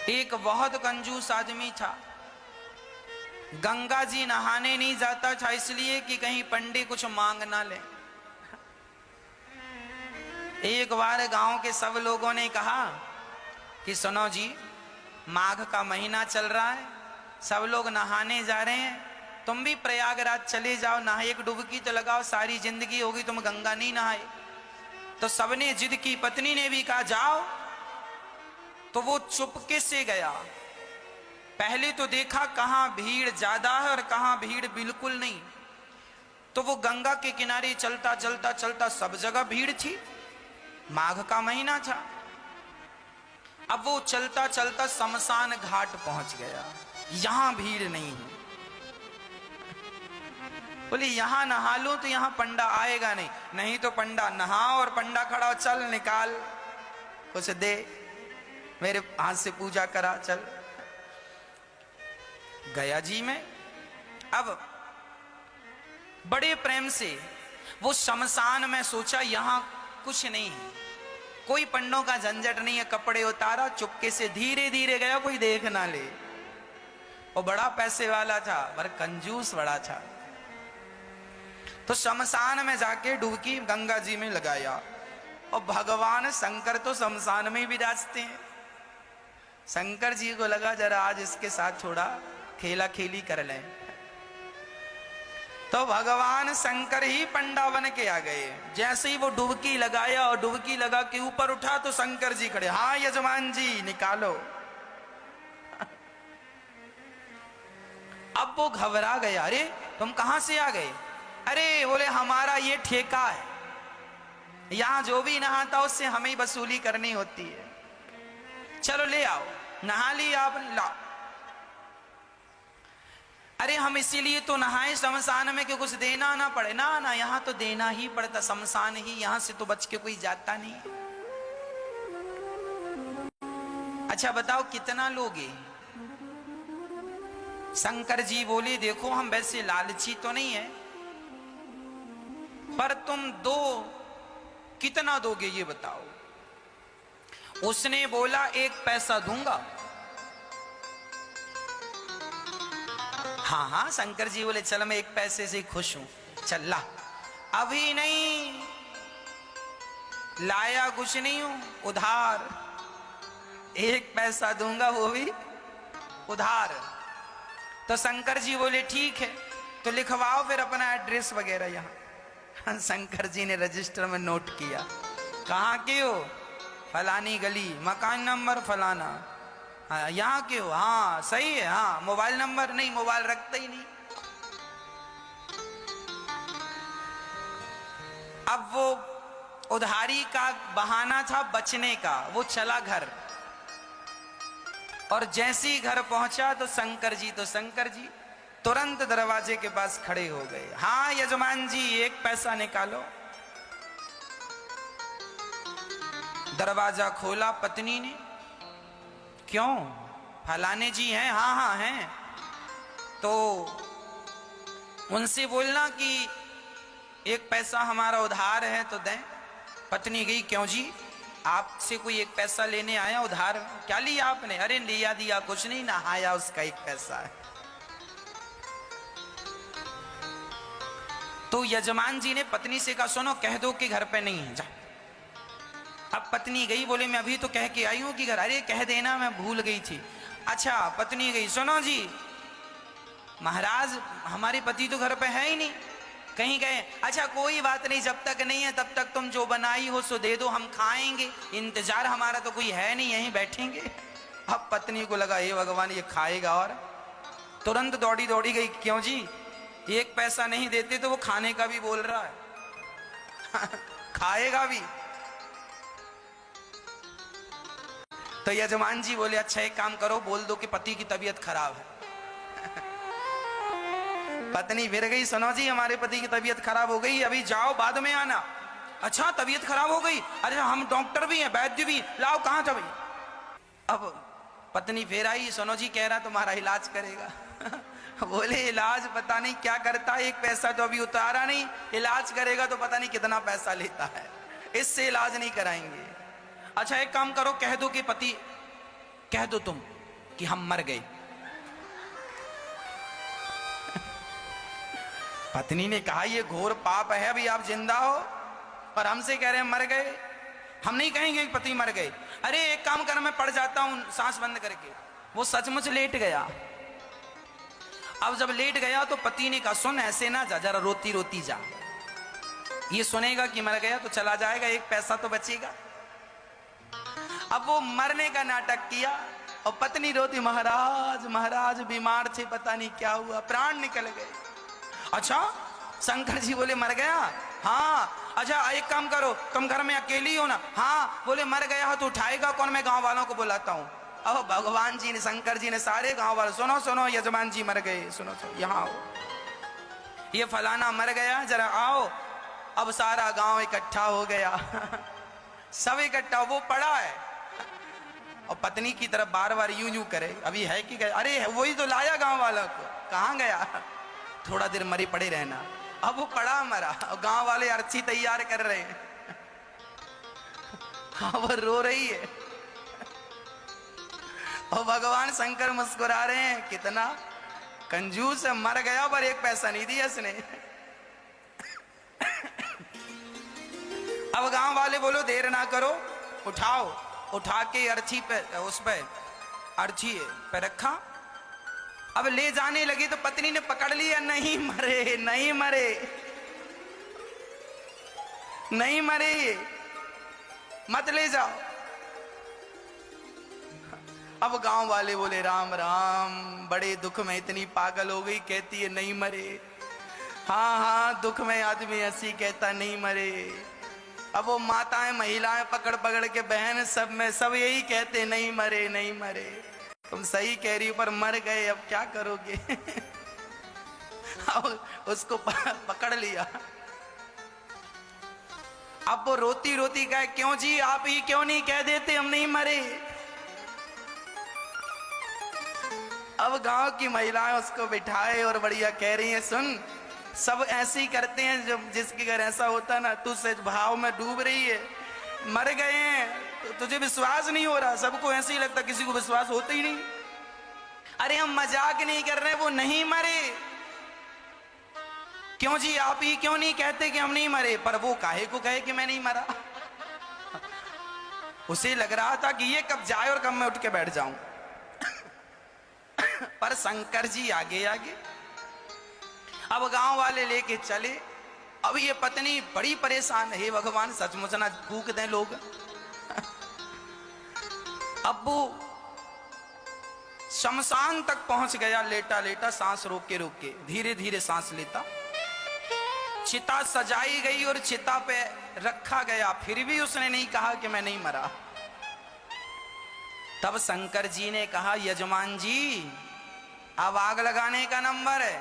एक बहुत कंजूस आदमी था, गंगा जी नहाने नहीं जाता था इसलिए कि कहीं पंडित कुछ मांग ना ले। एक बार गांव के सब लोगों ने कहा कि सुनो जी, माघ का महीना चल रहा है, सब लोग नहाने जा रहे हैं, तुम भी प्रयागराज चले जाओ, नहा एक डुबकी तो लगाओ, सारी जिंदगी होगी तुम गंगा नहीं नहाए। तो सबने जिद की, पत्नी ने भी कहा जाओ। तो वो चुपके से गया। पहले तो देखा कहां भीड़ ज्यादा है और कहां भीड़ बिल्कुल नहीं। तो वो गंगा के किनारे चलता चलता चलता, सब जगह भीड़ थी, माघ का महीना था। अब वो चलता चलता शमशान घाट पहुंच गया, यहां भीड़ नहीं है। बोले यहां नहा लो तो यहां पंडा आएगा नहीं, नहीं तो पंडा नहा और पंडा खड़ा हो, चल निकाल कुछ दे, मेरे हाथ से पूजा करा, चल। गया जी में। अब बड़े प्रेम से वो शमशान में सोचा यहां कुछ नहीं है, कोई पंडों का झंझट नहीं है, कपड़े उतारा, चुपके से धीरे धीरे गया, कोई देख ना ले। वो बड़ा पैसे वाला था पर कंजूस बड़ा था। तो शमशान में जाके डुबकी गंगा जी में लगाया और भगवान शंकर तो शमशान में ही विराजते हैं। शंकर जी को लगा जरा आज इसके साथ थोड़ा खेला खेली कर लें। तो भगवान शंकर ही पंडा बन के आ गए। जैसे ही वो डुबकी लगाया और डुबकी लगा के ऊपर उठा तो शंकर जी खड़े, हाँ यजमान जी निकालो। अब वो घबरा गया, अरे तुम कहां से आ गए? अरे बोले हमारा ये ठेका है, यहां जो भी नहाता उससे हमें वसूली करनी होती है, चलो ले आओ। नहा ली आपने, लाओ। अरे हम इसीलिए तो नहाए शमशान में कि कुछ देना ना पड़े। ना ना, यहां तो देना ही पड़ता, शमशान ही, यहां से तो बच के कोई जाता नहीं। अच्छा बताओ कितना लोगे? शंकर जी बोले देखो हम वैसे लालची तो नहीं है, पर तुम दो, कितना दोगे ये बताओ? उसने बोला 1 पैसा दूंगा। हाँ हाँ, शंकर जी बोले चल मैं 1 पैसे से खुश हूं, चल ला। अभी नहीं लाया, कुछ नहीं हूं, उधार 1 पैसा दूंगा, वो भी उधार। तो शंकर जी बोले ठीक है, तो लिखवाओ फिर अपना एड्रेस वगैरह यहाँ। शंकर जी ने रजिस्टर में नोट किया, कहाँ के हो? फलानी गली, मकान नंबर फलाना। हाँ यहाँ के हो? हाँ सही है। हाँ मोबाइल नंबर? नहीं, मोबाइल रखते ही नहीं। अब वो उधारी का बहाना था बचने का, वो चला घर। और जैसे ही घर पहुंचा तो शंकर जी तुरंत दरवाजे के पास खड़े हो गए। हाँ यजमान जी 1 पैसा निकालो। दरवाजा खोला पत्नी ने, क्यों? फलाने जी हैं? हाँ हाँ हैं। तो उनसे बोलना कि 1 पैसा हमारा उधार है तो दें। पत्नी गई, क्यों जी आपसे कोई 1 पैसा लेने आया उधार? क्या लिया आपने? अरे लिया दिया कुछ नहीं, नहाया उसका 1 पैसा है। तो यजमान जी ने पत्नी से कहा सुनो कह दो कि घर पे नहीं है, जा। अब पत्नी गई, बोले मैं अभी तो कह के आई हूं कि घर। अरे कह देना मैं भूल गई थी। अच्छा पत्नी गई, सुनो जी महाराज हमारे पति तो घर पे है ही नहीं, कहीं गए। अच्छा कोई बात नहीं, जब तक नहीं है तब तक तुम जो बनाई हो सो दे दो, हम खाएंगे, इंतजार हमारा तो कोई है नहीं, यहीं बैठेंगे। अब पत्नी को लगा हे भगवान ये खाएगा, और तुरंत दौड़ी दौड़ी गई, क्यों जी 1 पैसा नहीं देते तो वो खाने का भी बोल रहा है खाएगा भी। तो यजमान जी बोले अच्छा एक काम करो, बोल दो कि पति की तबीयत खराब है पत्नी फिर गई, सुनो जी हमारे पति की तबीयत खराब हो गई, अभी जाओ बाद में आना। अच्छा तबीयत खराब हो गई? अरे हम डॉक्टर भी हैं, वैद्य भी, लाओ कहां था भाई? अब पत्नी फिर आई, सुनो जी कह रहा तुम्हारा इलाज करेगा बोले इलाज पता नहीं क्या करता है, 1 पैसा तो अभी उतारा नहीं, इलाज करेगा तो पता नहीं कितना पैसा लेता है, इससे इलाज नहीं कराएंगे। अच्छा एक काम करो, कह दो कि पति, कह दो तुम कि हम मर गए। पत्नी ने कहा ये घोर पाप है, अभी आप जिंदा हो और हमसे कह रहे हैं मर गए। हम नहीं कहेंगे कि पति मर गए। अरे एक काम कर, मैं पड़ जाता हूं सांस बंद करके। वो सचमुच लेट गया। अब जब लेट गया तो पति ने कहा सुन ऐसे ना जा, जरा रोती रोती जा। ये सुनेगा कि मर गया तो चला जाएगा, एक पैसा तो बचेगा। अब वो मरने का नाटक किया और पत्नी रोती, महाराज महाराज बीमार थे, पता नहीं क्या हुआ, प्राण निकल गए। अच्छा, शंकर जी बोले मर गया? हाँ। अच्छा एक काम करो, तुम घर में अकेली हो ना? हाँ। बोले मर गया हो तो उठाएगा कौन? मैं गांव वालों को बुलाता हूं। अब भगवान जी ने, शंकर जी ने सारे गांव वाले, सुनो सुनो यजमान जी मर गए, सुनो सुनो यहाँ आओ, ये फलाना मर गया, जरा आओ। अब सारा गांव इकट्ठा हो गया। सब इकट्ठा, वो पड़ा है और पत्नी की तरफ बार बार यूं यूं करे, अभी है कि गया? अरे वही तो लाया गांव वालों को, कहाँ गया? थोड़ा देर मरी पड़े रहना। अब वो पड़ा मरा और गांव वाले अर्थी तैयार कर रहे हैं। हाँ वो रो रही है और भगवान शंकर मुस्कुरा रहे हैं, कितना कंजूस है, मर गया पर एक पैसा नहीं दिया इसने। अब गांव वाले बोलो देर ना करो, उठाओ। उठा के अर्थी पे, उस पे अर्थी पे रखा। अब ले जाने लगी तो पत्नी ने पकड़ लिया, नहीं मरे नहीं मरे नहीं मरे, मत ले जाओ। अब गांव वाले बोले राम राम, बड़े दुख में इतनी पागल हो गई, कहती है नहीं मरे। हाँ हाँ, दुख में आदमी ऐसी कहता नहीं मरे। अब वो माताएं महिलाएं पकड़ पकड़ के, बहन सब में सब यही कहते नहीं मरे नहीं मरे। तुम सही कह रही हो पर मर गए, अब क्या करोगे? अब उसको पकड़ लिया। अब वो रोती रोती कहे, क्यों जी आप ही क्यों नहीं कह देते हम नहीं मरे? अब गांव की महिलाएं उसको बिठाए और बढ़िया कह रही हैं, सुन सब ऐसे ही करते हैं, जब जिसके घर ऐसा होता ना, तू सच भाव में डूब रही है, मर गए हैं तो तुझे विश्वास नहीं हो रहा, सबको ऐसे ही लगता, किसी को विश्वास होता ही नहीं। अरे हम मजाक नहीं कर रहे, वो नहीं मरे। क्यों जी आप ही क्यों नहीं कहते कि हम नहीं मरे? पर वो काहे को कहे कि मैं नहीं मरा? उसे लग रहा था कि ये कब जाए और कब मैं उठ के बैठ जाऊं। पर शंकर जी आगे आगे। अब गांव वाले लेके चले। अब ये पत्नी बड़ी परेशान है, भगवान सचमुच ना फूक दें लोग। अब वो शमशान तक पहुंच गया, लेटा लेटा सांस रोक के धीरे धीरे सांस लेता। चिता सजाई गई और चिता पे रखा गया, फिर भी उसने नहीं कहा कि मैं नहीं मरा। तब शंकर जी ने कहा, यजमान जी अब आग लगाने का नंबर है,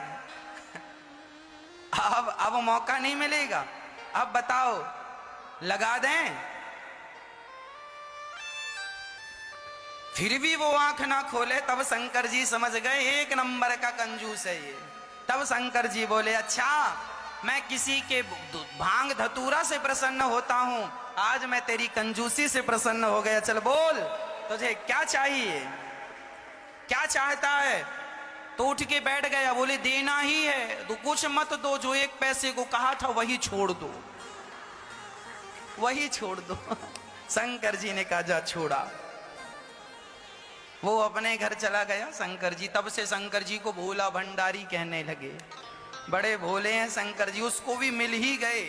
अब मौका नहीं मिलेगा, अब बताओ लगा दें? फिर भी वो आंख ना खोले। तब शंकर जी समझ गए एक नंबर का कंजूस है ये। तब शंकर जी बोले, अच्छा मैं किसी के भांग धतूरा से प्रसन्न होता हूं, आज मैं तेरी कंजूसी से प्रसन्न हो गया। चल बोल तुझे क्या चाहिए, क्या चाहता है? तो उठ के बैठ गया। बोले देना ही है तो कुछ मत दो, जो एक पैसे को कहा था वही छोड़ दो, वही छोड़ दो। शंकर जी ने कहा जा छोड़ा। वो अपने घर चला गया शंकर जी। तब से शंकर जी को भोला भंडारी कहने लगे, बड़े भोले हैं शंकर जी। उसको भी मिल ही गए